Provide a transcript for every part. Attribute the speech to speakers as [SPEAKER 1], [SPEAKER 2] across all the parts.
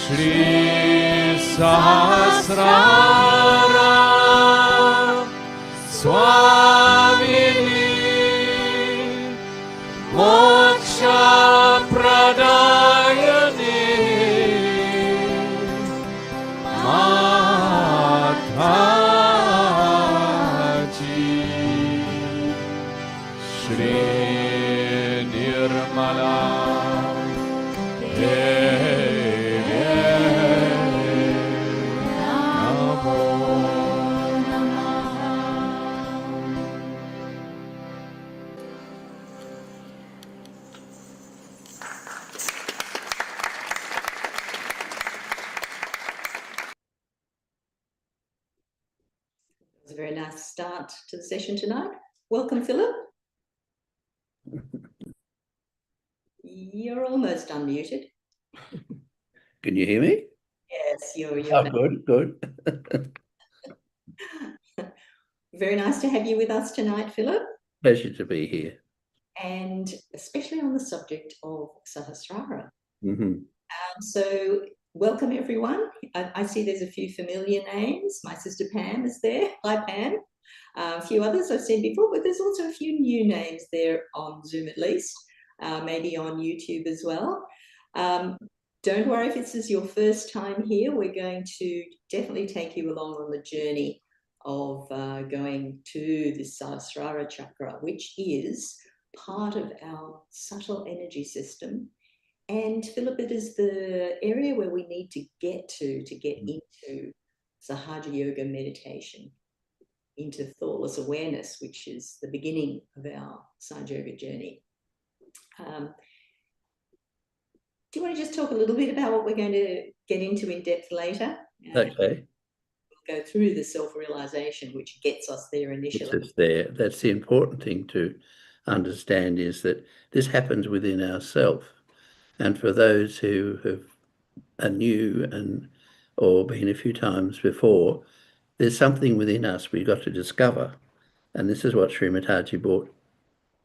[SPEAKER 1] Shri Sahasrara Swamini Moksha Pradayani Mataji Shri Nirmala
[SPEAKER 2] A very nice start to the session tonight. Welcome, Philip. You're almost unmuted.
[SPEAKER 3] Can you hear me?
[SPEAKER 2] Yes, you're
[SPEAKER 3] Oh, good.
[SPEAKER 2] Very nice to have you with us tonight, Philip.
[SPEAKER 3] Pleasure to be here.
[SPEAKER 2] And especially on the subject of Sahasrara.
[SPEAKER 3] Mm-hmm.
[SPEAKER 2] So welcome, everyone. I see there's a few familiar names. My sister Pam is there. Hi, Pam. A few others I've seen before, but there's also a few new names there on Zoom at least, maybe on YouTube as well. Don't worry if this is your first time here. We're going to definitely take you along on the journey of going to this Sahasrara Chakra, which is part of our subtle energy system. And Philip, it is the area where we need to get into Sahaja Yoga meditation, into thoughtless awareness, which is the beginning of our Sahaja Yoga journey. Do you want to just talk a little bit about what we're going to get into in depth later?
[SPEAKER 3] Okay.
[SPEAKER 2] We'll go through the self-realization, which gets us there initially.
[SPEAKER 3] It's there. That's the important thing to understand, is that this happens within ourselves. And for those who are new or been a few times before, there's something within us we've got to discover. And this is what Shri Mataji brought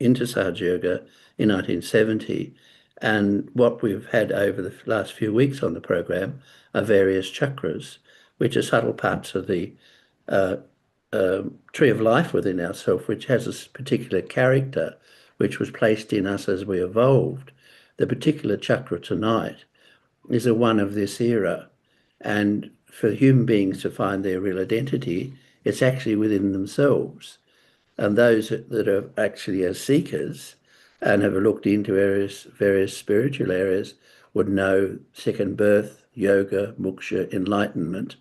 [SPEAKER 3] into Sahaja Yoga in 1970. And what we've had over the last few weeks on the program are various chakras, which are subtle parts of the tree of life within ourselves, which has a particular character which was placed in us as we evolved. The particular chakra tonight is a one of this era. And for human beings to find their real identity, it's actually within themselves. And those that are actually as seekers and have looked into various spiritual areas would know second birth, yoga, moksha, enlightenment.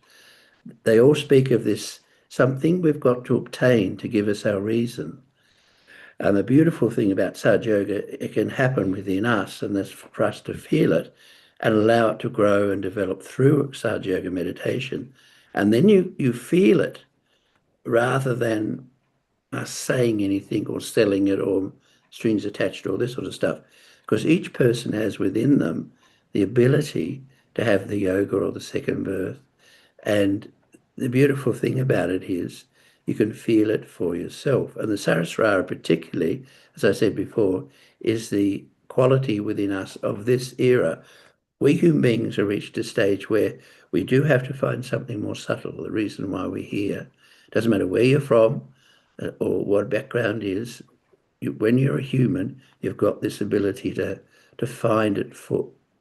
[SPEAKER 3] They all speak of this, something we've got to obtain to give us our reason. And the beautiful thing about Sahaja Yoga, it can happen within us, and that's for us to feel it and allow it to grow and develop through Sahaja Yoga meditation. And then you feel it rather than us saying anything or selling it or strings attached, all this sort of stuff. Because each person has within them the ability to have the yoga or the second birth. And the beautiful thing about it is you can feel it for yourself. And the Sahasrara particularly, as I said before, is the quality within us of this era. We human beings have reached a stage where we do have to find something more subtle, the reason why we're here. Doesn't matter where you're from or what background is. When you're a human, you've got this ability to find it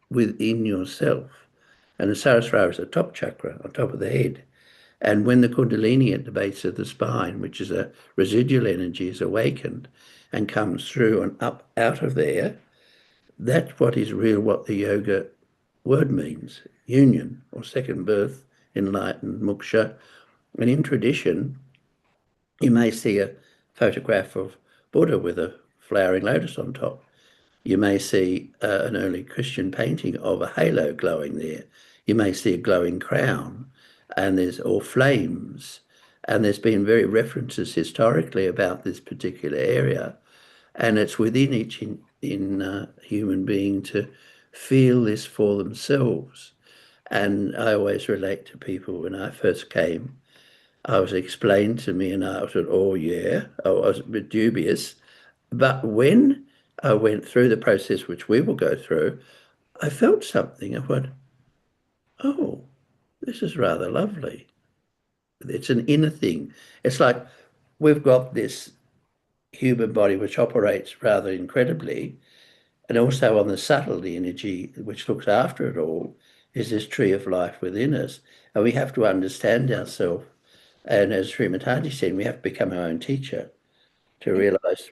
[SPEAKER 3] within yourself. And the Sahasrara is the top chakra on top of the head. And when the Kundalini at the base of the spine, which is a residual energy, is awakened and comes through and up out of there, that's what is real, what the yoga word means, union or second birth, enlightened, moksha. And in tradition, you may see a photograph of Buddha with a flowering lotus on top. You may see an early Christian painting of a halo glowing there. You may see a glowing crown, and or flames. And there's been very references historically about this particular area. And it's within each human being to feel this for themselves. And I always relate to people when I first came, I was explained to me and I said, oh yeah, I was a bit dubious. But when I went through the process, which we will go through, I felt something. I went, oh, this is rather lovely. It's an inner thing. It's like we've got this human body which operates rather incredibly, and also on the subtlety energy which looks after it all is this tree of life within us. And we have to understand ourselves. And as Shri Mataji said, we have to become our own teacher to realise.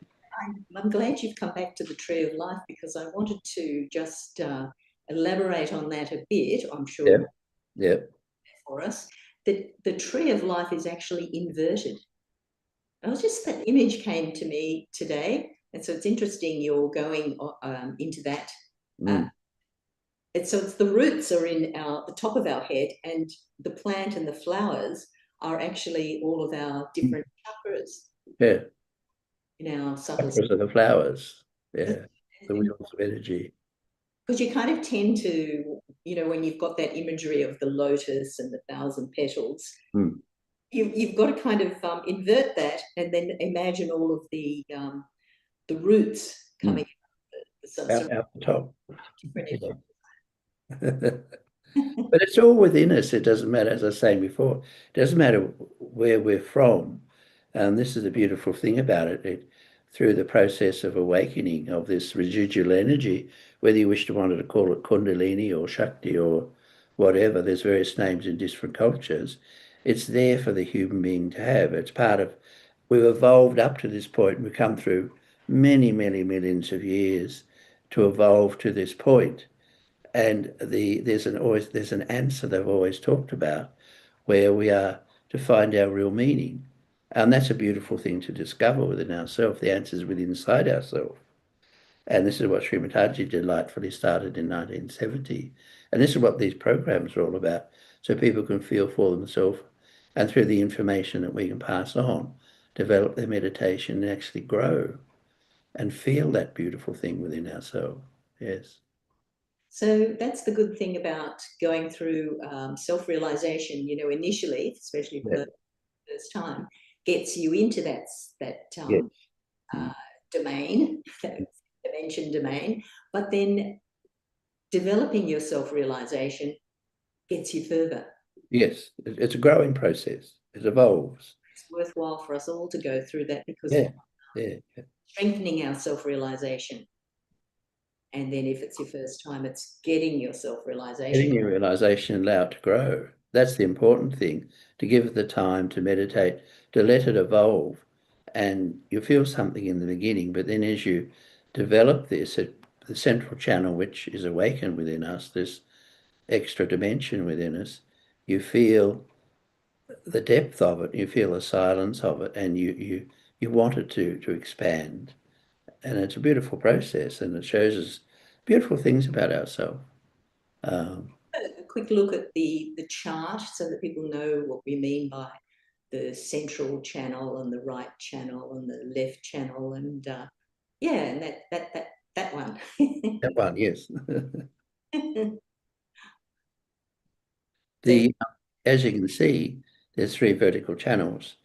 [SPEAKER 2] I'm glad you've come back to the tree of life, because I wanted to just elaborate on that a bit. I'm sure for us that the tree of life is actually inverted. That image came to me today, and so it's interesting you're going into that. So it's the roots are in the top of our head, and the plant and the flowers are actually all of our different chakras.
[SPEAKER 3] Yeah.
[SPEAKER 2] In our subtle
[SPEAKER 3] chakras are the flowers. Yeah. The wheels of energy.
[SPEAKER 2] Because you kind of tend to, when you've got that imagery of the lotus and the 1,000 petals, you've got to kind of invert that and then imagine all of the roots coming
[SPEAKER 3] out the top. But it's all within us. It doesn't matter, as I was saying before, it doesn't matter where we're from. And this is the beautiful thing about it. Through the process of awakening of this residual energy, whether you wish to want to call it Kundalini or Shakti or whatever, there's various names in different cultures. It's there for the human being to have. It's part of, we've evolved up to this point. We've come through many, many millions of years to evolve to this point. And there's an answer they've always talked about where we are to find our real meaning. And that's a beautiful thing to discover within ourselves. The answer is within inside ourselves. And this is what Shri Mataji delightfully started in 1970. And this is what these programs are all about. So people can feel for themselves and through the information that we can pass on, develop their meditation and actually grow and feel that beautiful thing within ourselves. Yes.
[SPEAKER 2] So that's the good thing about going through self-realization, initially, especially for
[SPEAKER 3] Yeah.
[SPEAKER 2] the first time, gets you into that
[SPEAKER 3] Yes.
[SPEAKER 2] domain, that dimension domain, but then developing your self-realization gets you further.
[SPEAKER 3] Yes, it's a growing process. It evolves.
[SPEAKER 2] It's worthwhile for us all to go through that because
[SPEAKER 3] Yeah.
[SPEAKER 2] strengthening our self-realization. And then if it's your first time, it's getting your self-realization.
[SPEAKER 3] Getting your realization allowed to grow. That's the important thing, to give it the time to meditate, to let it evolve. And you feel something in the beginning, but then as you develop this, the central channel, which is awakened within us, this extra dimension within us, you feel the depth of it, you feel the silence of it, and you want it to expand. And it's a beautiful process, and it shows us beautiful things about ourselves.
[SPEAKER 2] A quick look at the chart so that people know what we mean by the central channel and the right channel and the left channel, and and that one.
[SPEAKER 3] That one, yes.
[SPEAKER 2] So,
[SPEAKER 3] As you can see, there's three vertical channels.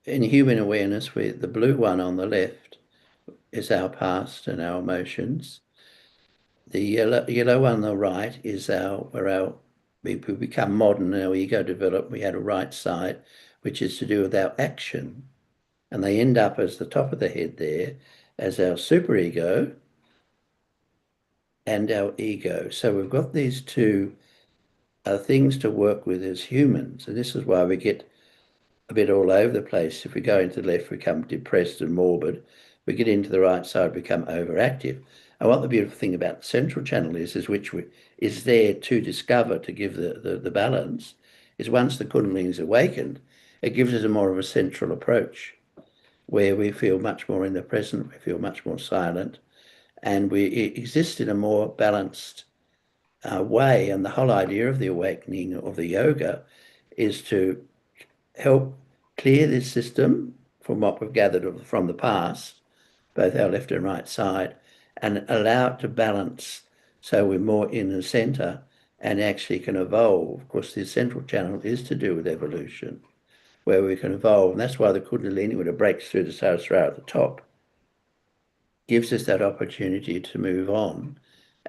[SPEAKER 3] In human awareness, the blue one on the left is our past and our emotions. The yellow one on the right is we become modern, our ego developed, we had a right side, which is to do with our action. And they end up as the top of the head there as our superego and our ego. So we've got these two things to work with as humans. And this is why we get a bit all over the place. If we go into the left, we become depressed and morbid. We get into the right side, we become overactive. And what the beautiful thing about the central channel is is there to discover, to give the balance, is once the Kundalini is awakened, it gives us a more of a central approach where we feel much more in the present, we feel much more silent, and we exist in a more balanced way. And the whole idea of the awakening of the yoga is to help clear this system from what we've gathered from the past, both our left and right side, and allow it to balance so we're more in the center and actually can evolve. Of course, the central channel is to do with evolution, where we can evolve. And that's why the Kundalini, when it breaks through the Sahasrara at the top, gives us that opportunity to move on.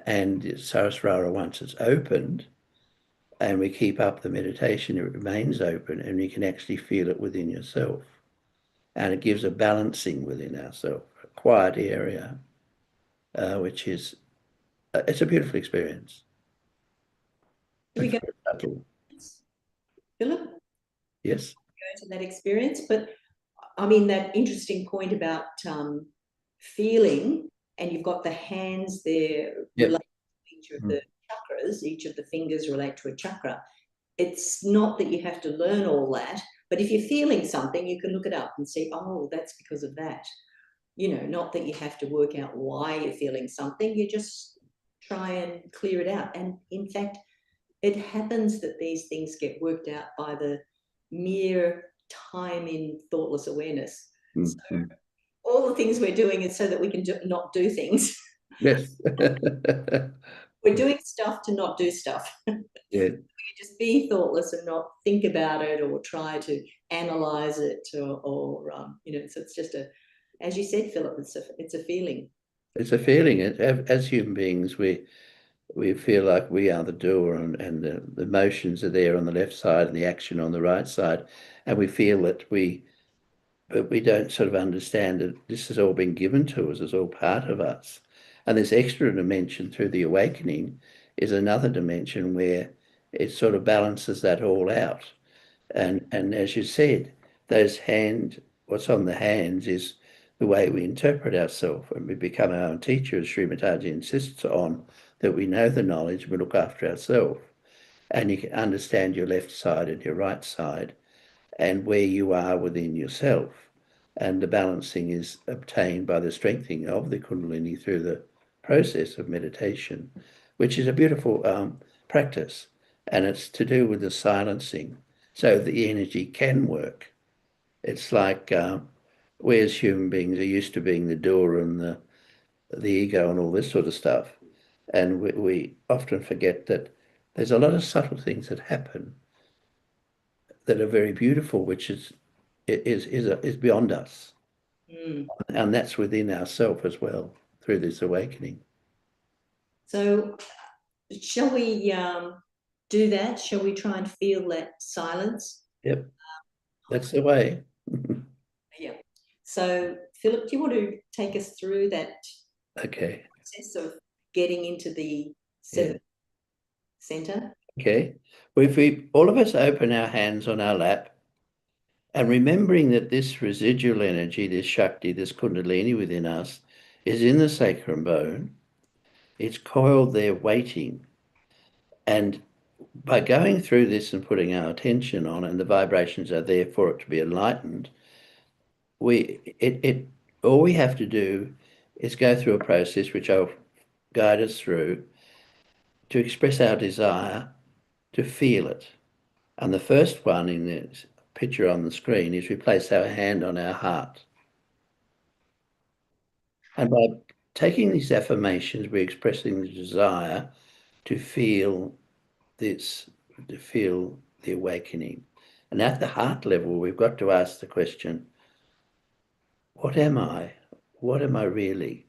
[SPEAKER 3] And Sahasrara, once it's opened, and we keep up the meditation, it remains open and you can actually feel it within yourself. And it gives a balancing within ourselves, a quiet area, which is, it's a beautiful experience.
[SPEAKER 2] we go, Philip,
[SPEAKER 3] Yes.
[SPEAKER 2] go to that experience. But I mean, that interesting point about feeling, and you've got the hands there,
[SPEAKER 3] Yep.
[SPEAKER 2] each of the chakras, each of the fingers relate to a chakra. It's not that you have to learn all that, but if you're feeling something, you can look it up and see, oh, that's because of that. Not that you have to work out why you're feeling something, you just try and clear it out. And in fact, it happens that these things get worked out by the mere time in thoughtless awareness.
[SPEAKER 3] Mm-hmm.
[SPEAKER 2] So all the things we're doing is so that we can not do things.
[SPEAKER 3] Yes.
[SPEAKER 2] We're doing stuff to not do stuff.
[SPEAKER 3] Yeah.
[SPEAKER 2] You just be thoughtless and not think about it or try to analyze it or so it's just as you said, Philip, it's a feeling.
[SPEAKER 3] It's a feeling. As human beings, we feel like we are the doer, and the emotions are there on the left side and the action on the right side, and we feel that but we don't sort of understand that this has all been given to us, it's all part of us. And this extra dimension through the awakening is another dimension where it sort of balances that all out. And as you said, what's on the hands is the way we interpret ourselves, and we become our own teacher, as Shri Mataji insists on, that we know the knowledge, we look after ourselves, and you can understand your left side and your right side, and where you are within yourself. And the balancing is obtained by the strengthening of the Kundalini through the process of meditation, which is a beautiful practice. And it's to do with the silencing so the energy can work. It's like we as human beings are used to being the doer and the ego and all this sort of stuff. And we often forget that there's a lot of subtle things that happen that are very beautiful, which is beyond us.
[SPEAKER 2] Mm.
[SPEAKER 3] And that's within ourself as well through this awakening.
[SPEAKER 2] So shall we do that? Shall we try and feel that silence?
[SPEAKER 3] Yep, that's the way.
[SPEAKER 2] Yeah. So Philip, do you want to take us through that
[SPEAKER 3] Okay.
[SPEAKER 2] process of getting into the seventh center?
[SPEAKER 3] Okay. Well, if we all of us open our hands on our lap, and remembering that this residual energy, this Shakti, this Kundalini within us, is in the sacrum bone, it's coiled there waiting. And by going through this and putting our attention on, and the vibrations are there for it to be enlightened, all we have to do is go through a process which I'll guide us through to express our desire to feel it. And the first one in this picture on the screen is we place our hand on our heart. And by taking these affirmations, we're expressing the desire to feel this, to feel the awakening. And at the heart level, we've got to ask the question, what am I? What am I really?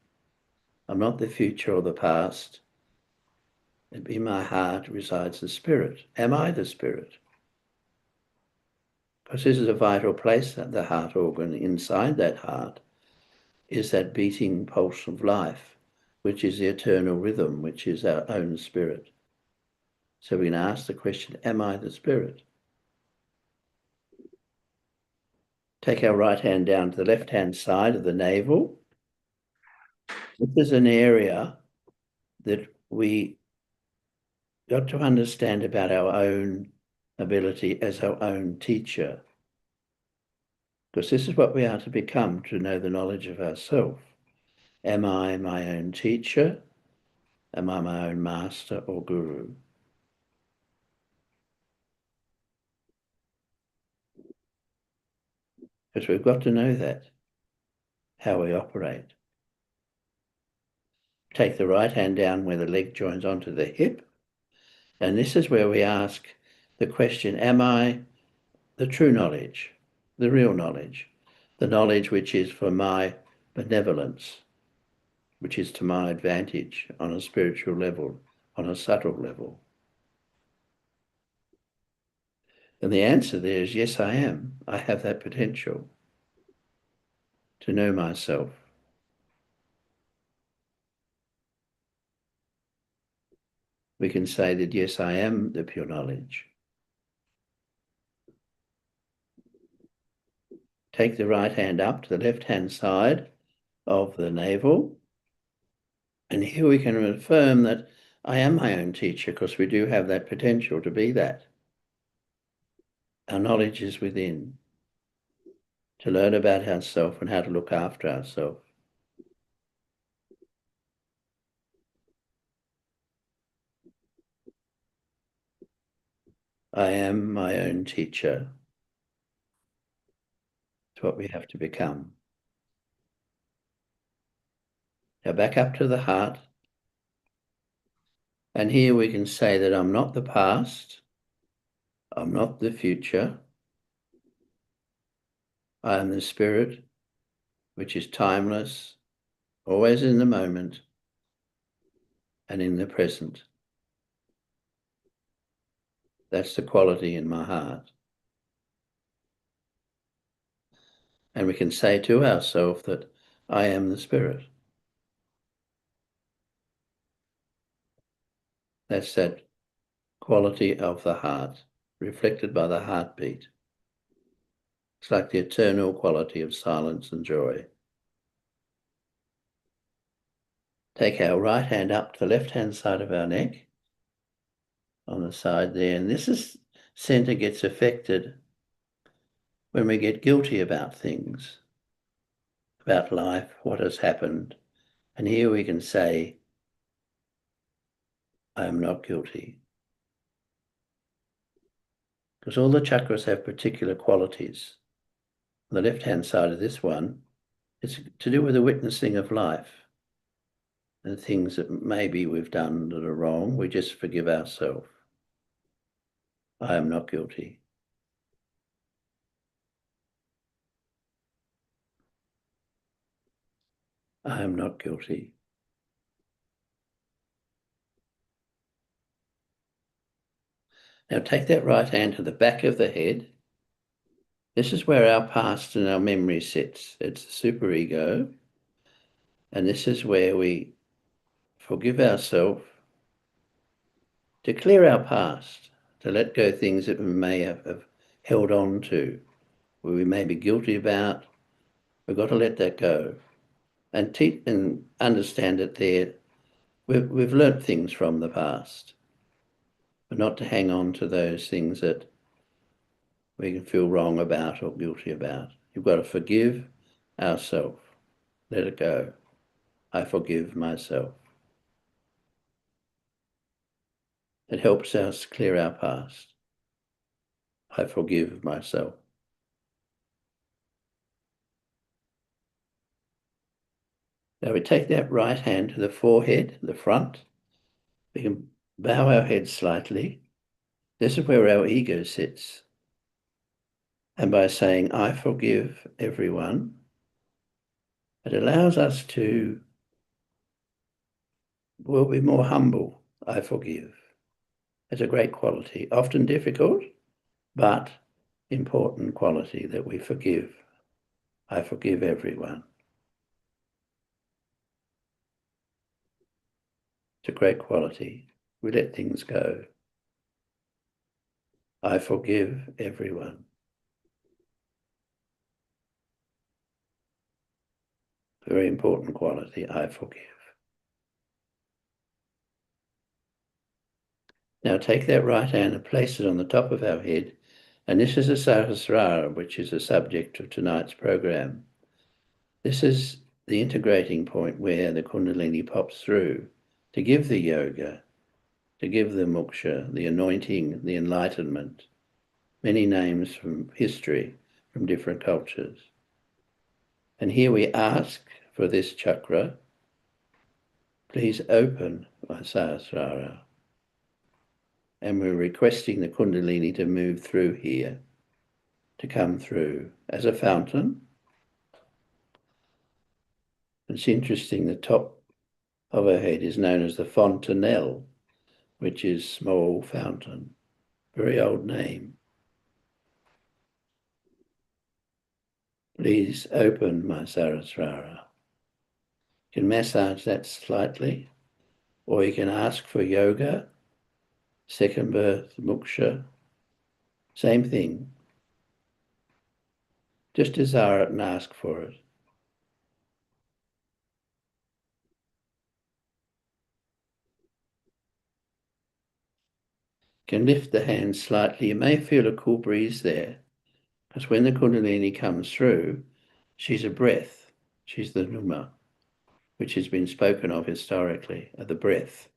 [SPEAKER 3] I'm not the future or the past. In my heart resides the spirit. Am I the spirit? Because this is a vital place, that the heart organ. Inside that heart is that beating pulse of life, which is the eternal rhythm, which is our own spirit. So we can ask the question, am I the spirit? Take our right hand down to the left-hand side of the navel. This is an area that we got to understand about our own ability as our own teacher. Because this is what we are to become, to know the knowledge of ourself. Am I my own teacher? Am I my own master or guru? Because we've got to know that, how we operate. Take the right hand down where the leg joins onto the hip. And this is where we ask the question, am I the true knowledge, the real knowledge, the knowledge which is for my benevolence, which is to my advantage on a spiritual level, on a subtle level? And the answer there is, yes, I am. I have that potential to know myself. We can say that, yes, I am the pure knowledge. Take the right hand up to the left-hand side of the navel. And here we can affirm that I am my own teacher, because we do have that potential to be that. Our knowledge is within, to learn about ourselves and how to look after ourselves. I am my own teacher. It's what we have to become. Now back up to the heart. And here we can say that I'm not the past. I'm not the future. I am the spirit, which is timeless, always in the moment and in the present. That's the quality in my heart. And we can say to ourselves that I am the spirit. That's that quality of the heart. reflected by the heartbeat. It's like the eternal quality of silence and joy. Take our right hand up to the left-hand side of our neck, on the side there, and this center gets affected when we get guilty about things, about life, what has happened. And here we can say, I am not guilty. Because all the chakras have particular qualities. On the left-hand side of this one, it's to do with the witnessing of life and things that maybe we've done that are wrong. We just forgive ourselves. I am not guilty. I am not guilty. Now take that right hand to the back of the head. This is where our past and our memory sits. It's the superego. And this is where we forgive ourselves, to clear our past, to let go things that we may have held on to, where we may be guilty about. We've got to let that go and understand that we've learnt things from the past, but not to hang on to those things that we can feel wrong about or guilty about. You've got to forgive ourselves. Let it go. I forgive myself. It helps us clear our past. I forgive myself. Now we take that right hand to the forehead, the front. We can bow our head slightly. This is where our ego sits. And by saying, I forgive everyone, it allows us to, be more humble. I forgive. It's a great quality, often difficult, but important quality that we forgive. I forgive everyone. It's a great quality. We let things go. I forgive everyone. Very important quality, I forgive. Now take that right hand and place it on the top of our head. And this is a Sahasrara, which is the subject of tonight's program. This is the integrating point where the Kundalini pops through to give the yoga, to give the moksha, the anointing, the enlightenment. Many names from history, from different cultures. And here we ask for this chakra, please open my Sahasrara. And we're requesting the Kundalini to move through here, to come through as a fountain. It's interesting, the top of her head is known as the fontanelle, which is small fountain. Very old name. Please open my Sahasrara. You can massage that slightly, or you can ask for yoga, second birth, moksha, same thing. Just desire it and ask for it. You can lift the hands slightly. You may feel a cool breeze there, because when the Kundalini comes through, she's a breath. She's the Numa, which has been spoken of historically, the breath.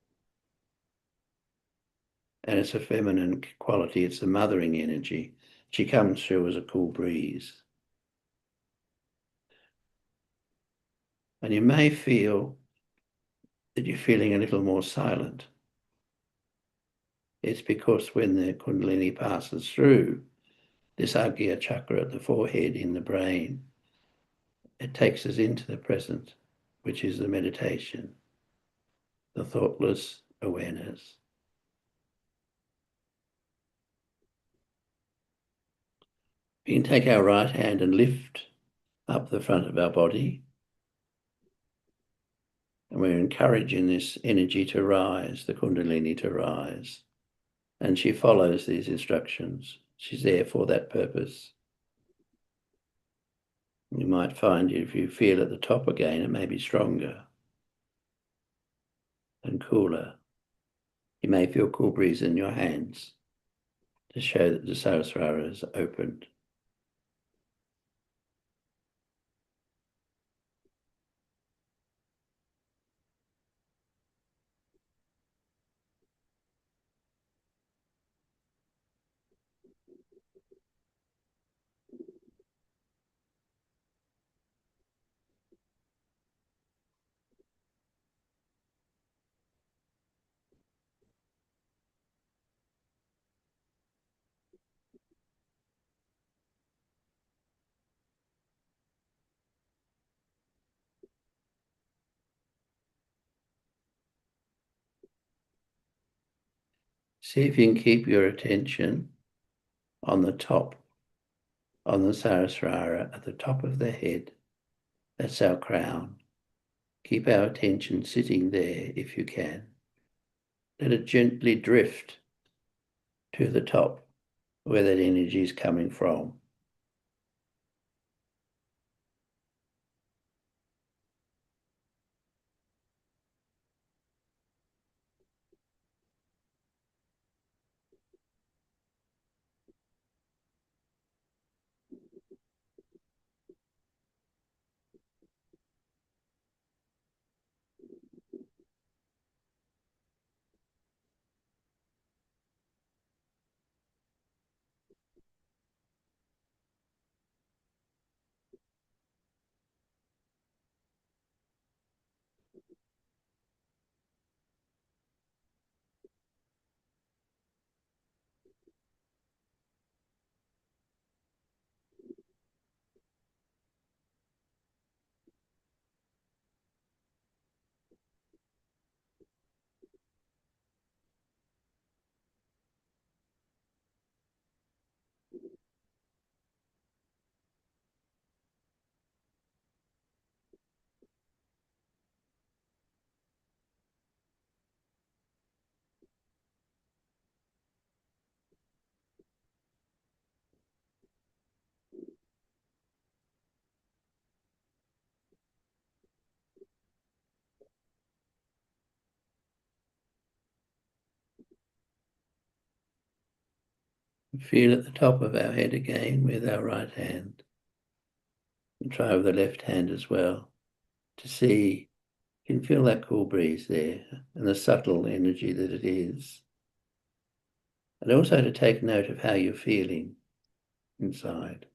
[SPEAKER 3] And it's a feminine quality. It's the mothering energy. She comes through as a cool breeze. And you may feel that you're feeling a little more silent. It's because when the Kundalini passes through this Agya chakra at the forehead in the brain, it takes us into the present, which is the meditation, the thoughtless awareness. We can take our right hand and lift up the front of our body. And we're encouraging this energy to rise, the Kundalini to rise. and she follows these instructions. She's there for that purpose. You might find if you feel at the top again, it may be stronger and cooler. You may feel cool breeze in your hands to show that the Sahasrara is opened. See if you can keep your attention on the top, on the Sahasrara at the top of the head. That's our crown. Keep our attention sitting there if you can. Let it gently drift to the top where that energy is coming from. Feel at the top of our head again with our right hand. And try with the left hand as well to see, you can feel that cool breeze there and the subtle energy that it is. And also to take note of how you're feeling inside.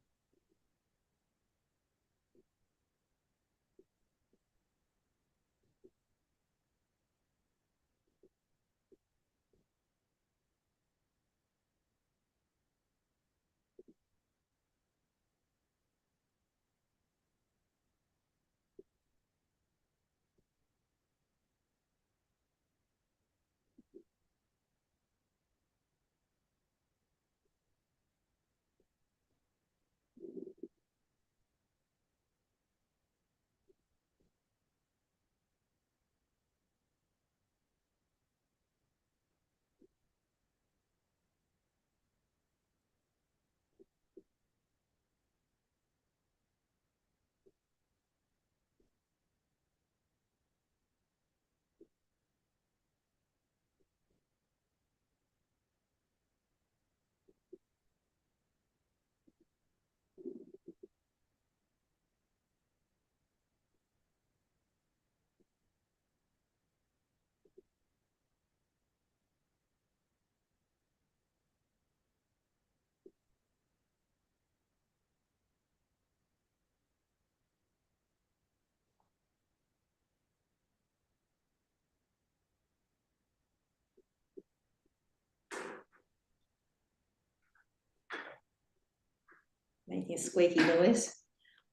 [SPEAKER 2] Making a squeaky noise.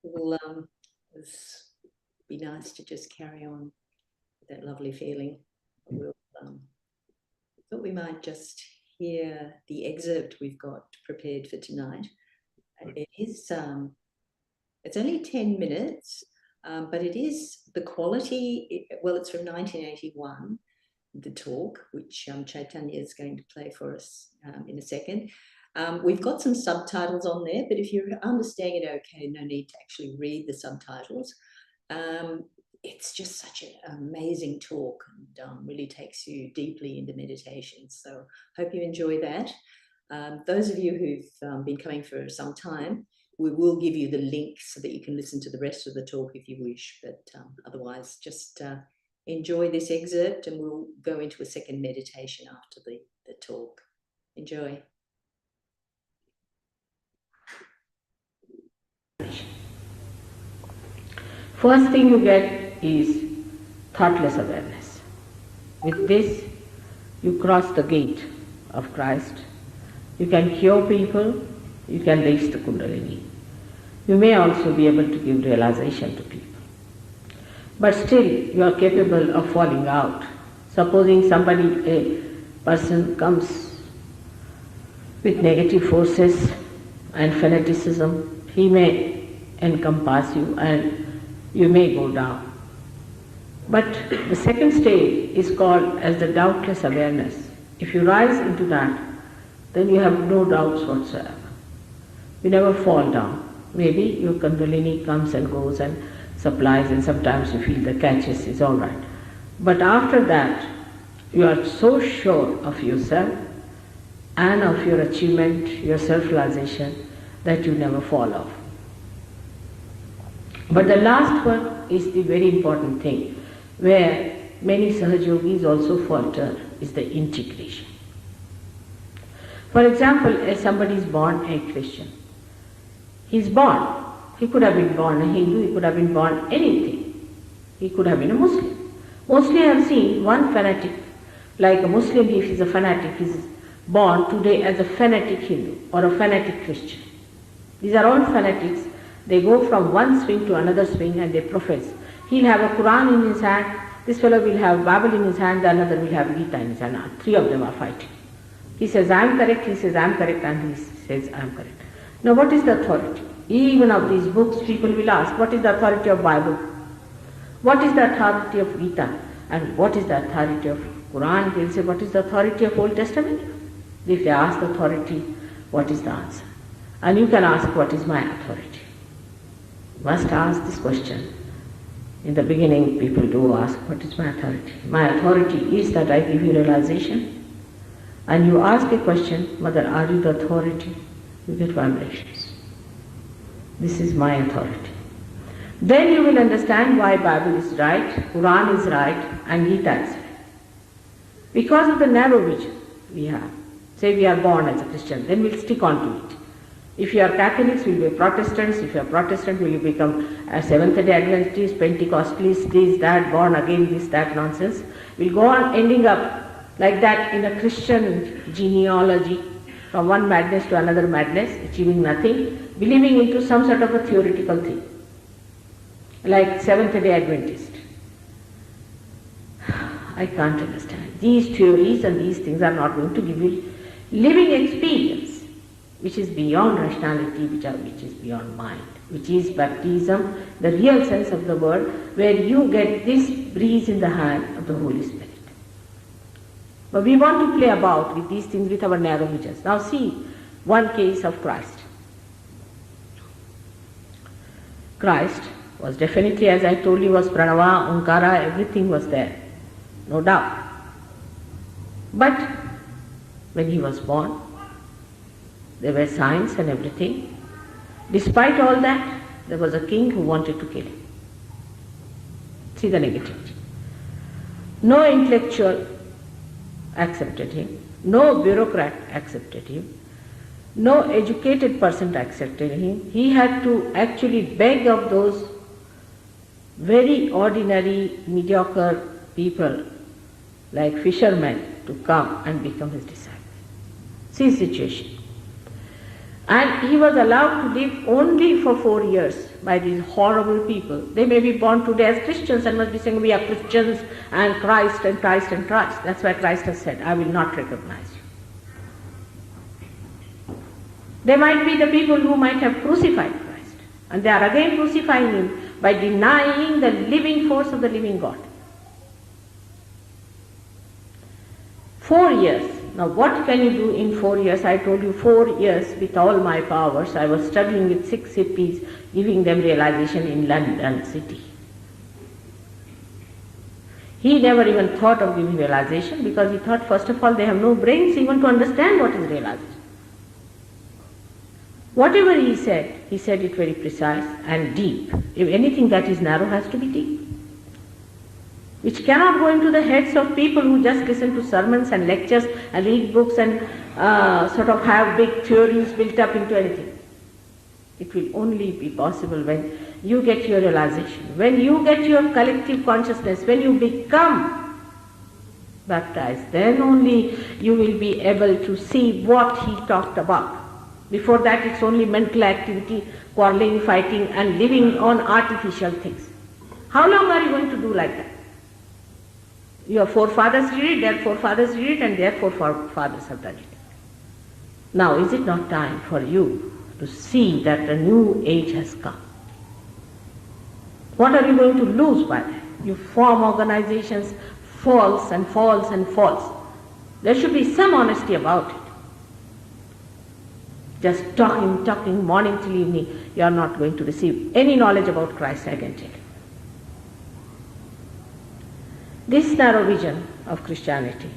[SPEAKER 2] Will be nice to just carry on with that lovely feeling. We'll, thought we might just hear the excerpt we've got prepared for tonight. It is it's only 10 minutes, but it is the quality. Well, it's from 1981, the talk, which Chaitanya is going to play for us in a second. We've got some subtitles on there, but if you're understanding it okay, no need to actually read the subtitles. It's just such an amazing talk and really takes you deeply into meditation. So hope you enjoy that. Those of you who've been coming for some time, we will give you the link so that you can listen to the rest of the talk if you wish, but otherwise just enjoy this excerpt and we'll go into a second meditation after the talk. Enjoy.
[SPEAKER 4] First thing you get is thoughtless awareness. With this, you cross the gate of Christ. You can cure people, you can raise the Kundalini. You may also be able to give realization to people. But still, you are capable of falling out. Supposing a person comes with negative forces and fanaticism, he may encompass you and you may go down. But the second stage is called as the doubtless awareness. If you rise into that, then you have no doubts whatsoever. You never fall down. Maybe your Kundalini comes and goes and supplies, and sometimes you feel the catches is all right. But after that, you are so sure of yourself and of your achievement, your self-realization, that you never fall off. But the last one is the very important thing, where many Sahaja Yogis also falter, is the integration. For example, if somebody is born a Christian, he is born. He could have been born a Hindu, he could have been born anything. He could have been a Muslim. Mostly I have seen one fanatic, like a Muslim, if he is a fanatic, he is born today as a fanatic Hindu or a fanatic Christian. These are all fanatics. They go from one swing to another swing and they profess. He'll have a Quran in his hand, this fellow will have Bible in his hand, the another will have Gita in his hand. Three of them are fighting. He says, I am correct, he says, I am correct, and he says, I am correct. Now what is the authority? Even of these books, people will ask, what is the authority of Bible? What is the authority of Gita? And what is the authority of Quran? They'll say, what is the authority of Old Testament? If they ask the authority, what is the answer? And you can ask, what is my authority? You must ask this question. In the beginning, people do ask, what is my authority? My authority is that I give you realization. And you ask a question, Mother, are you the authority? You get vibrations. This is my authority. Then you will understand why Bible is right, Quran is right, and Gita is right. Because of the narrow vision we have. Say we are born as a Christian, then we'll stick on to it. If you are Catholics, we'll be Protestants. If you are Protestant, will you become a Seventh-day Adventist, Pentecostalists, this, that, born again, this, that nonsense. We'll go on ending up like that in a Christian genealogy, from one madness to another madness, achieving nothing, believing into some sort of a theoretical thing, like Seventh-day Adventist. I can't understand. These theories and these things are not going to give you living experience, which is beyond rationality, which is beyond mind, which is baptism, the real sense of the word, where you get this breeze in the hand of the Holy Spirit. But we want to play about with these things with our narrow visions. Now see, one case of Christ. Christ was definitely, as I told you, was Pranava, Onkara, everything was there, no doubt. But when he was born, there were signs and everything. Despite all that, there was a king who wanted to kill him. See the negativity. No intellectual accepted him. No bureaucrat accepted him. No educated person accepted him. He had to actually beg of those very ordinary, mediocre people like fishermen to come and become his disciples. See the situation. And he was allowed to live only for 4 years by these horrible people. They may be born today as Christians and must be saying, we are Christians and Christ and Christ and Christ. That's why Christ has said, I will not recognize you. They might be the people who might have crucified Christ. And they are again crucifying him by denying the living force of the living God. 4 years. Now what can you do in 4 years? I told you 4 years with all my powers. I was struggling with 6 hippies, giving them realization in London city. He never even thought of giving realization because he thought, first of all, they have no brains even to understand what is realization. Whatever he said it very precise and deep. If anything that is narrow has to be deep, which cannot go into the heads of people who just listen to sermons and lectures and read books and sort of have big theories built up into anything. It will only be possible when you get your realization, when you get your collective consciousness, when you become baptized, then only you will be able to see what he talked about. Before that it's only mental activity, quarreling, fighting and living on artificial things. How long are you going to do like that? Your forefathers did it, their forefathers did it, and their forefathers have done it. Now is it not time for you to see that a new age has come? What are you going to lose by that? You form organizations, false and false and false. There should be some honesty about it. Just talking morning till evening, you are not going to receive any knowledge about Christ, I can tell you. This narrow vision of Christianity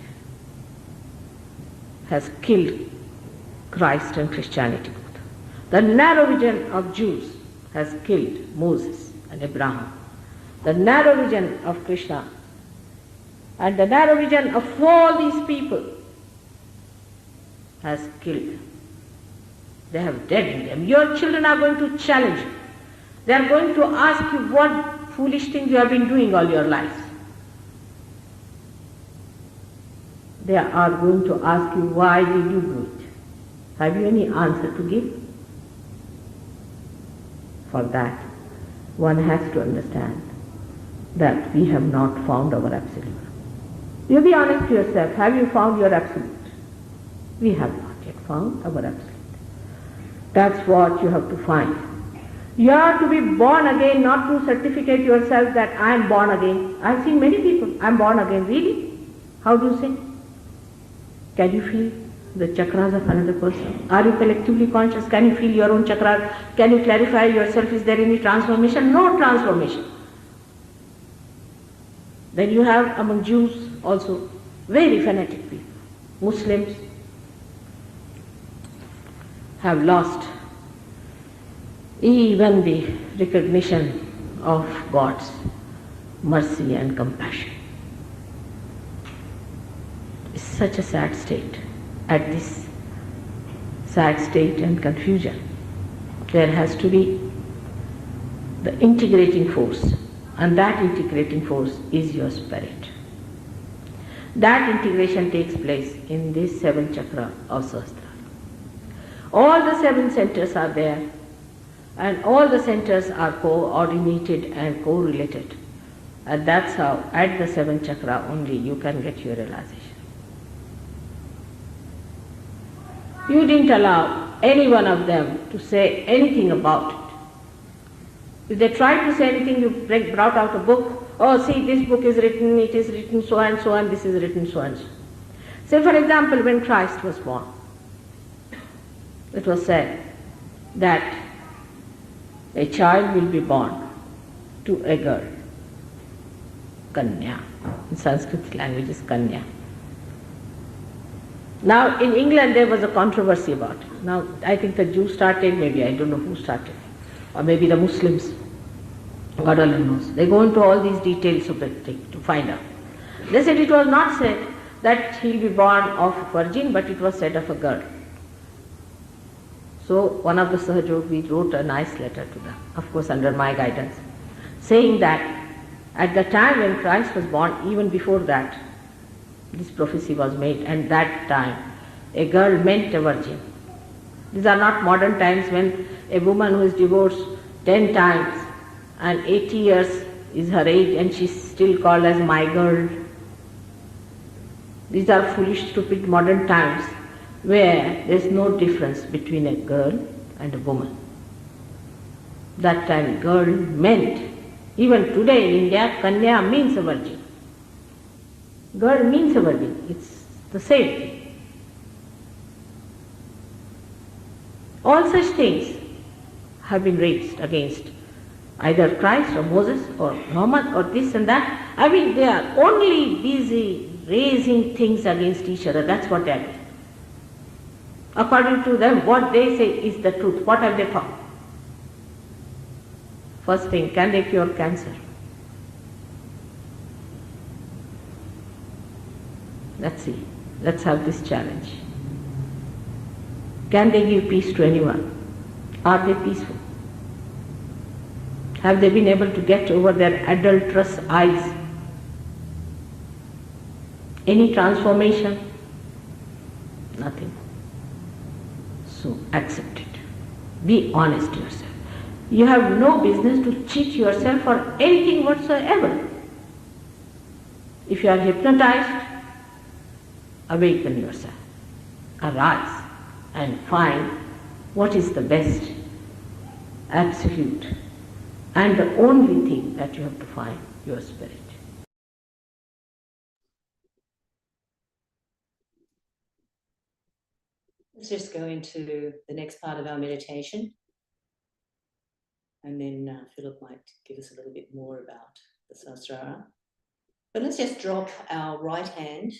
[SPEAKER 4] has killed Christ and Christianity both. The narrow vision of Jews has killed Moses and Abraham. The narrow vision of Krishna and the narrow vision of all these people has killed them. They have deadened them. Your children are going to challenge you. They are going to ask you what foolish things you have been doing all your lives. They are going to ask you, why did you do it? Have you any answer to give? For that, one has to understand that we have not found our absolute. You be honest to yourself, have you found your absolute? We have not yet found our absolute. That's what you have to find. You have to be born again, not to certificate yourself that I am born again. I've seen many people, I am born again. Really? How do you say? Can you feel the chakras of another person? Are you collectively conscious? Can you feel your own chakras? Can you clarify yourself? Is there any transformation? No transformation. Then you have among Jews also very fanatic people. Muslims have lost even the recognition of God's mercy and compassion. It's such a sad state. At this sad state and confusion, there has to be the integrating force, and that integrating force is your spirit. That integration takes place in this 7th chakra of Sahasrara. All the 7 centers are there, and all the centers are coordinated and correlated. And that's how, at the 7th chakra only, you can get your realization. You didn't allow any one of them to say anything about it. If they tried to say anything, you brought out a book. Oh, see, this book is written, it is written so and so, and this is written so and so. Say, for example, when Christ was born, it was said that a child will be born to a girl, Kanya. In Sanskrit language is Kanya. Now in England there was a controversy about it. Now I think the Jews started, maybe I don't know who started, or maybe the Muslims, God only knows. They go into all these details of the thing to find out. They said it was not said that he'll be born of a virgin, but it was said of a girl. So one of the Sahaja Yogis wrote a nice letter to them, of course under my guidance, saying that at the time when Christ was born, even before that, this prophecy was made, and that time a girl meant a virgin. These are not modern times when a woman who is divorced 10 times and 80 years is her age and she's still called as my girl. These are foolish, stupid modern times where there is no difference between a girl and a woman. That time girl meant, even today in India, Kanya means a virgin. Girl means a virgin. It's The same thing. All such things have been raised against either Christ or Moses or Muhammad or this and that. I mean, they are only busy raising things against each other. That's what they are doing. According to them, what they say is the truth. What have they found? First thing, can they cure cancer? Let's see. Let's have this challenge. Can they give peace to anyone? Are they peaceful? Have they been able to get over their adulterous eyes? Any transformation? Nothing. So accept it. Be honest to yourself. You have no business to cheat yourself for anything whatsoever. If you are hypnotized, awaken yourself. Arise and find what is the best, absolute, and the only thing that you have to find, your spirit.
[SPEAKER 2] Let's just go into the next part of our meditation. And then Philip might give us a little bit more about the Sahasrara. But let's just drop our right hand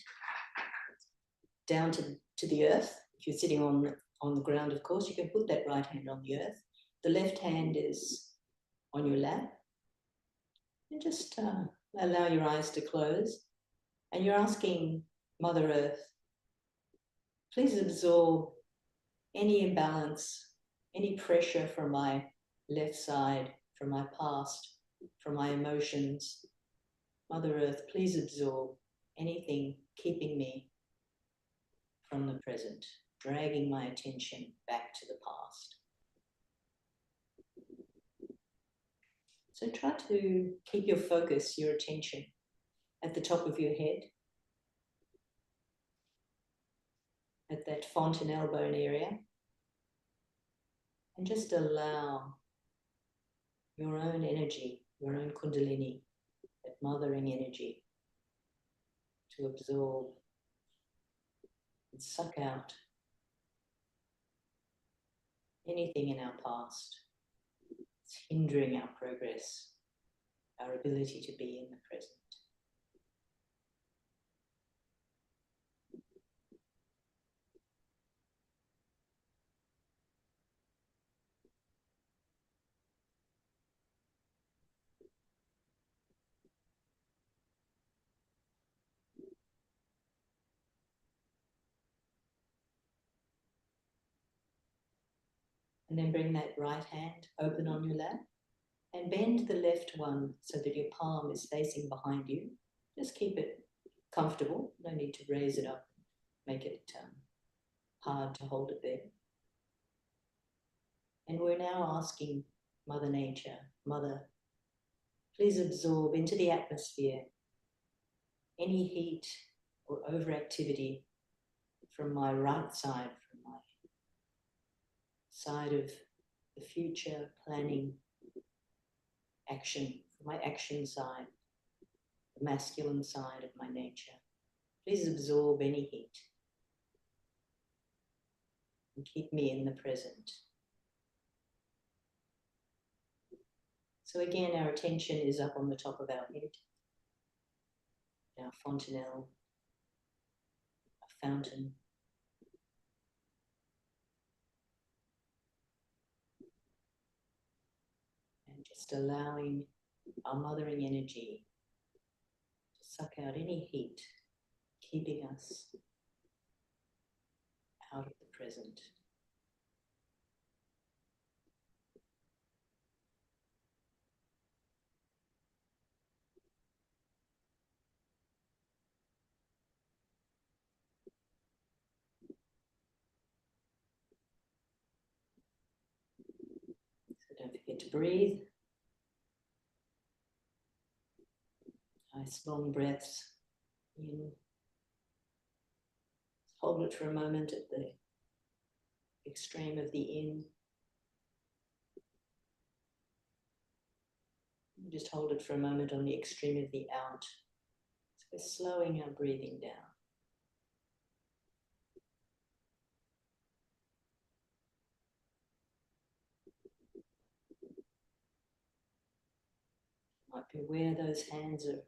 [SPEAKER 2] down to the earth. If you're sitting on the ground, of course, you can put that right hand on the earth. The left hand is on your lap. And just allow your eyes to close. And you're asking Mother Earth, please absorb any imbalance, any pressure from my left side, from my past, from my emotions. Mother Earth, please absorb anything keeping me from the present, dragging my attention back to the past. So try to keep your focus, your attention at the top of your head, at that fontanelle bone area, and just allow your own energy, your own kundalini, that mothering energy, to absorb and suck out anything in our past that's hindering our progress, our ability to be in the present. And then bring that right hand open on your lap and bend the left one so that your palm is facing behind you. Just keep it comfortable. No need to raise it up, make it hard to hold it there. And we're now asking Mother Nature, Mother, please absorb into the atmosphere any heat or overactivity from my right side, from my side of the future planning action, my action side, the masculine side of my nature. Please absorb any heat and keep me in the present. So again, our attention is up on the top of our head, our fontanelle, a fountain. And just allowing our mothering energy to suck out any heat, keeping us out of the present. So don't forget to breathe. Nice long breaths in. Hold it for a moment at the extreme of the in. Just hold it for a moment on the extreme of the out. So we're slowing our breathing down. might be aware those hands are,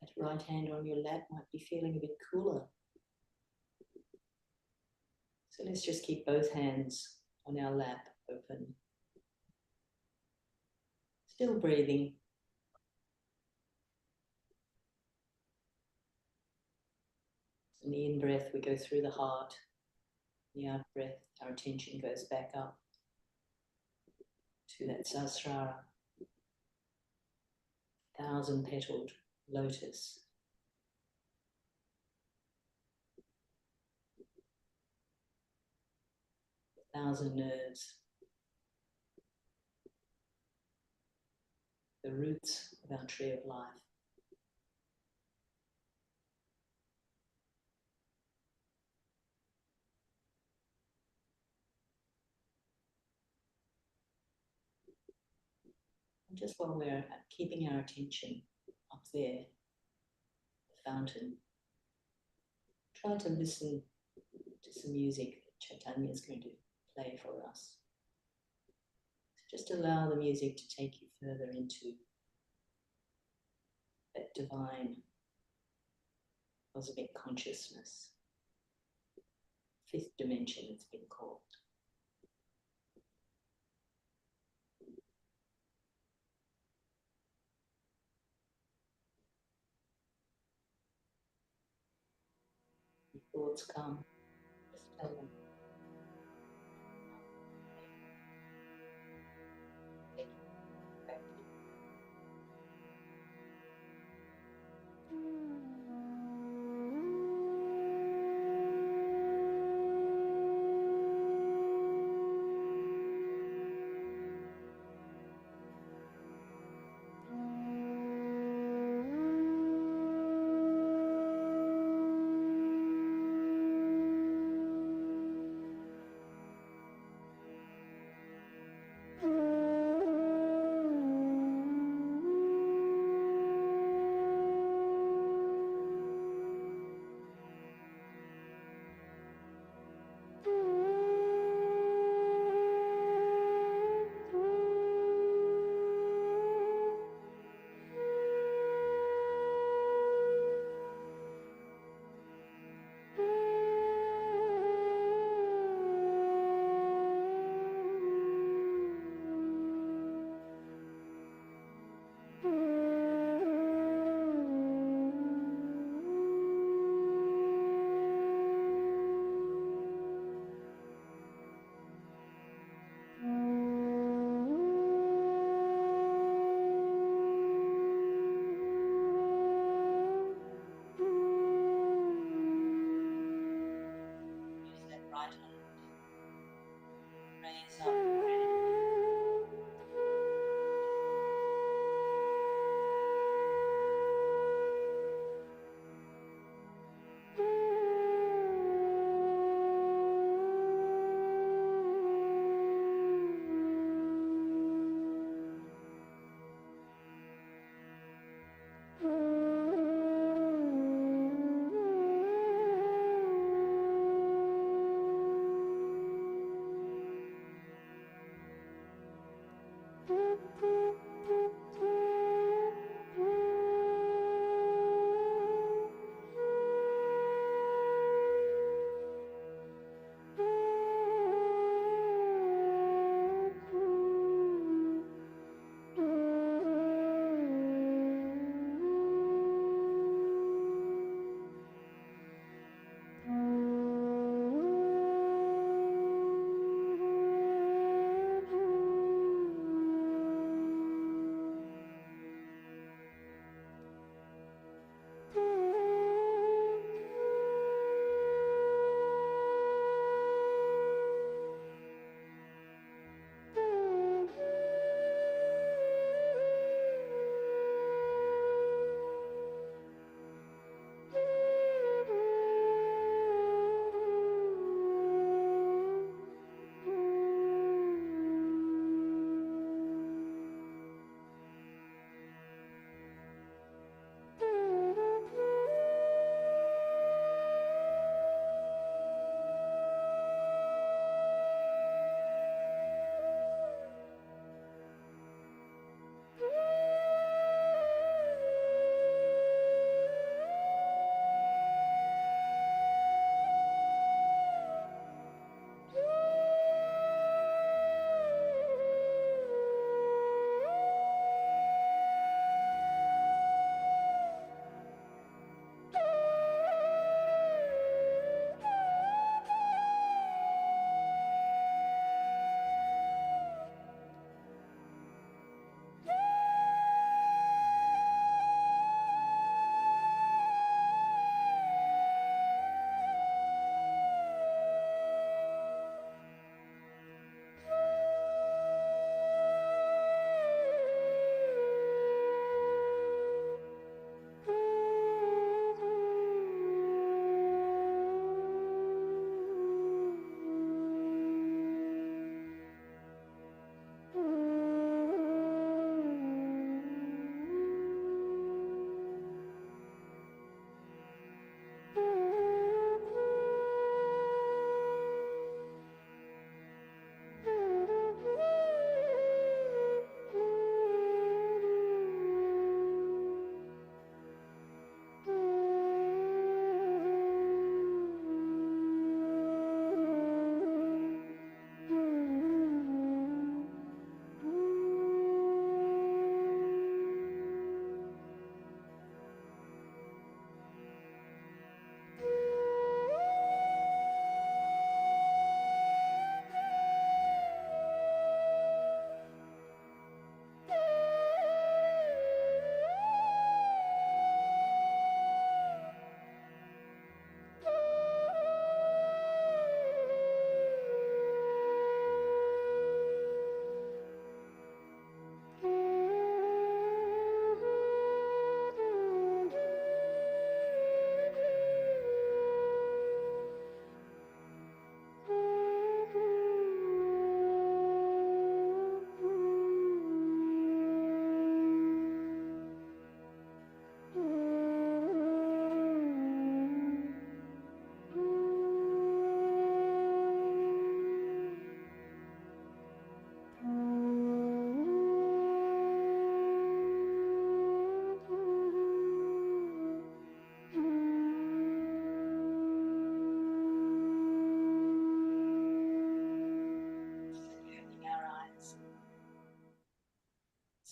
[SPEAKER 2] that right hand on your lap might be feeling a bit cooler. So let's just keep both hands on our lap open. Still breathing. In the in-breath, we go through the heart. In the out-breath, our attention goes back up to that Sahasrara, 1,000-petaled lotus. Thousand nerves, the roots of our tree of life. And just while we're keeping our attention up there, the fountain, try to listen to some music that Chaitanya is going to play for us. So just allow the music to take you further into that divine cosmic consciousness, fifth dimension it's been called. If thoughts come, just tell them. Take it back.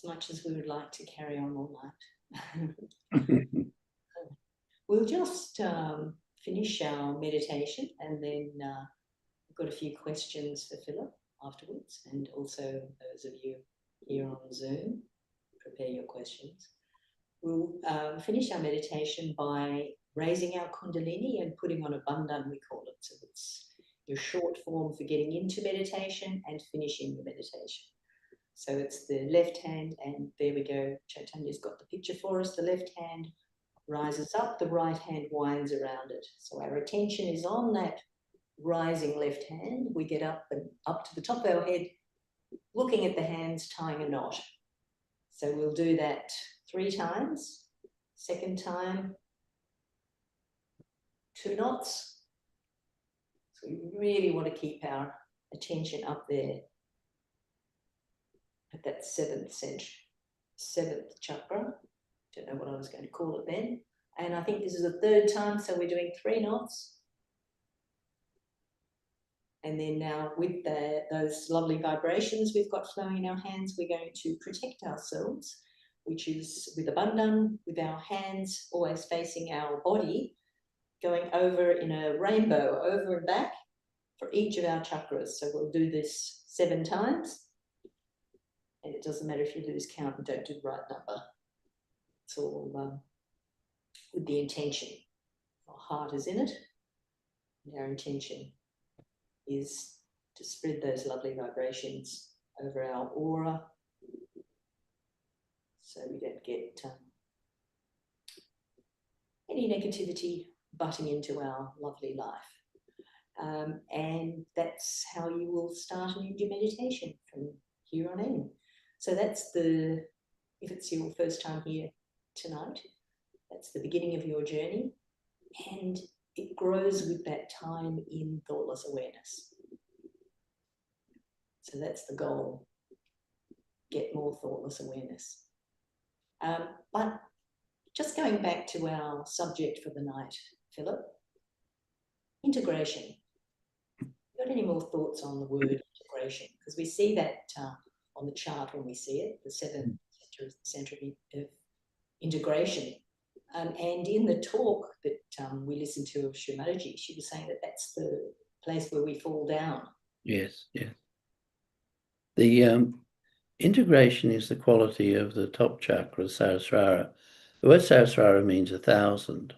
[SPEAKER 2] much as we would like to carry on all night. We'll just finish our meditation, and then we've got a few questions for Philip afterwards, and also those of you here on Zoom, prepare your questions. We'll finish our meditation by raising our Kundalini and putting on a bandhan, we call it. So it's your short form for getting into meditation and finishing the meditation. So it's the left hand, and there we go. Chaitanya's got the picture for us. The left hand rises up, the right hand winds around it. So our attention is on that rising left hand. We get up and up to the top of our head, looking at the hands tying a knot. So we'll do that 3 times. Second time, 2 knots. So we really want to keep our attention up there at that 7th chakra. Don't know what I was going to call it then. And I think this is the 3rd time, so we're doing 3 knots. And then now with those lovely vibrations we've got flowing in our hands, we're going to protect ourselves, which is with a bandhan, with our hands always facing our body, going over in a rainbow, over and back for each of our chakras. So we'll do this 7 times. And it doesn't matter if you lose count and don't do the right number. It's all with the intention. Our heart is in it, and our intention is to spread those lovely vibrations over our aura, so we don't get any negativity butting into our lovely life. And that's how you will start and end your meditation from here on in. So that's if it's your first time here tonight, that's the beginning of your journey, and it grows with that time in thoughtless awareness. So that's the goal, get more thoughtless awareness. But just going back to our subject for the night, Philip, integration. Got any more thoughts on the word integration? Because we see that on the chart when we see it, the 7th center of integration. And in the talk that we listened to of Shri Mataji, she was saying that that's the place where we fall down.
[SPEAKER 3] Yes, yes. The integration is the quality of the top chakra, Sahasrara. The word Sahasrara means 1,000.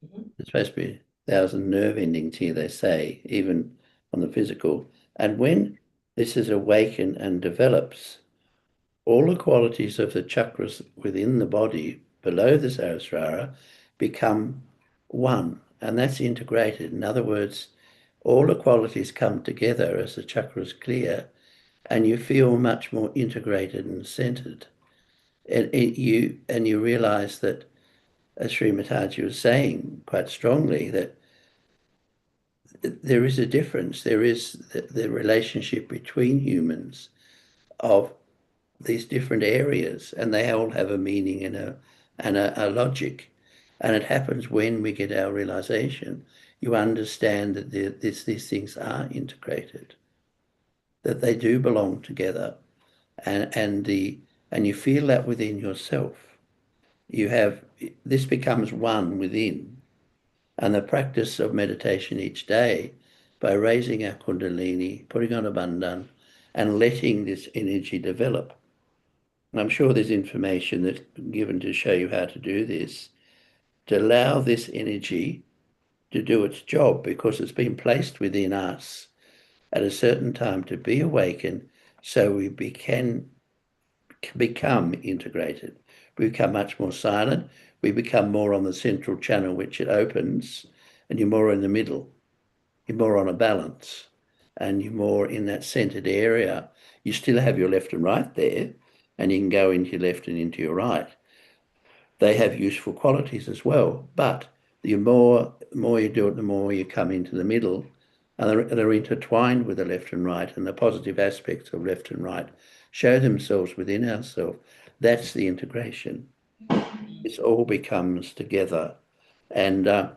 [SPEAKER 3] Mm-hmm. It's supposed to be 1,000 nerve endings here, they say, even on the physical. And when this is awakened and develops, all the qualities of the chakras within the body below the Sahasrara become one, and that's integrated. In other words, all the qualities come together as the chakras clear, and you feel much more integrated and centered. And you realize that, as Shri Mataji was saying quite strongly, that there is a difference. There is the relationship between humans of these different areas, and they all have a meaning and a logic. And it happens when we get our realization. You understand that these things are integrated, that they do belong together, and you feel that within yourself. This becomes one within. And the practice of meditation each day, by raising our Kundalini, putting on a bandhan, and letting this energy develop. I'm sure there's information that's given to show you how to do this, to allow this energy to do its job, because it's been placed within us at a certain time to be awakened, so we can become integrated. We become much more silent. We become more on the central channel, which it opens, and you're more in the middle. You're more on a balance, and you're more in that centered area. You still have your left and right there, and you can go into your left and into your right. They have useful qualities as well, but the more you do it, the more you come into the middle, and they're intertwined with the left and right, and the positive aspects of left and right show themselves within ourselves. That's the integration. It all becomes together. And the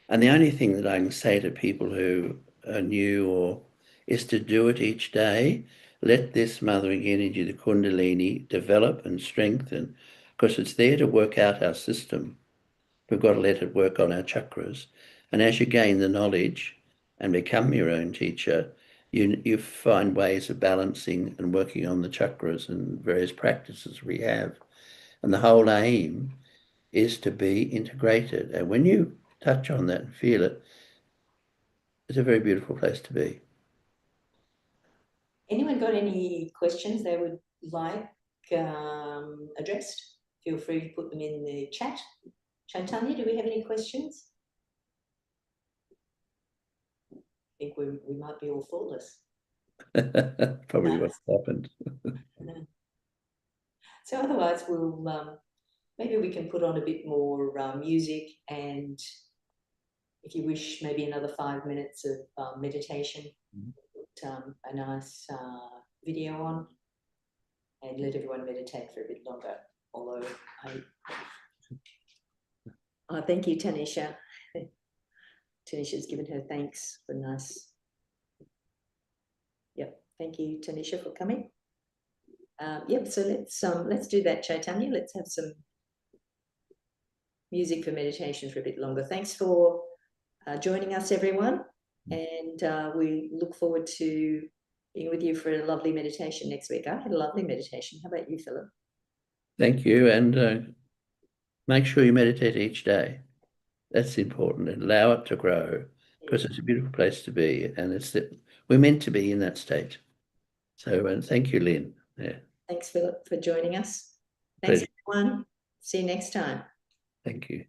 [SPEAKER 3] only thing that I can say to people who are new is to do it each day. let this mothering energy, the Kundalini, develop and strengthen, because it's there to work out our system. We've got to let it work on our chakras. And as you gain the knowledge and become your own teacher, you find ways of balancing and working on the chakras and various practices we have. And the whole aim is to be integrated. And when you touch on that and feel it, it's a very beautiful place to be.
[SPEAKER 2] Anyone got any questions they would like addressed? Feel free to put them in the chat. Chaitanya, do we have any questions? I think we might be all flawless.
[SPEAKER 3] Probably what's happened.
[SPEAKER 2] So otherwise, we'll maybe we can put on a bit more music, and if you wish, maybe another 5 minutes of meditation. Put a nice video on and let everyone meditate for a bit longer. Although thank you, Tanisha. Tanisha's given her thanks for nice. Yep, thank you, Tanisha, for coming. Yep, so let's do that, Chaitanya. Let's have some music for meditation for a bit longer. Thanks for joining us, everyone, and we look forward to being with you for a lovely meditation next week. I had a lovely meditation. How about you, Philip?
[SPEAKER 3] Thank you, and make sure you meditate each day. That's important, and allow it to grow, because it's a beautiful place to be, and we're meant to be in that state. So thank you, Lynn. Yeah.
[SPEAKER 2] Thanks, Philip, for joining us. Thanks, everyone. See you next time.
[SPEAKER 3] Thank you.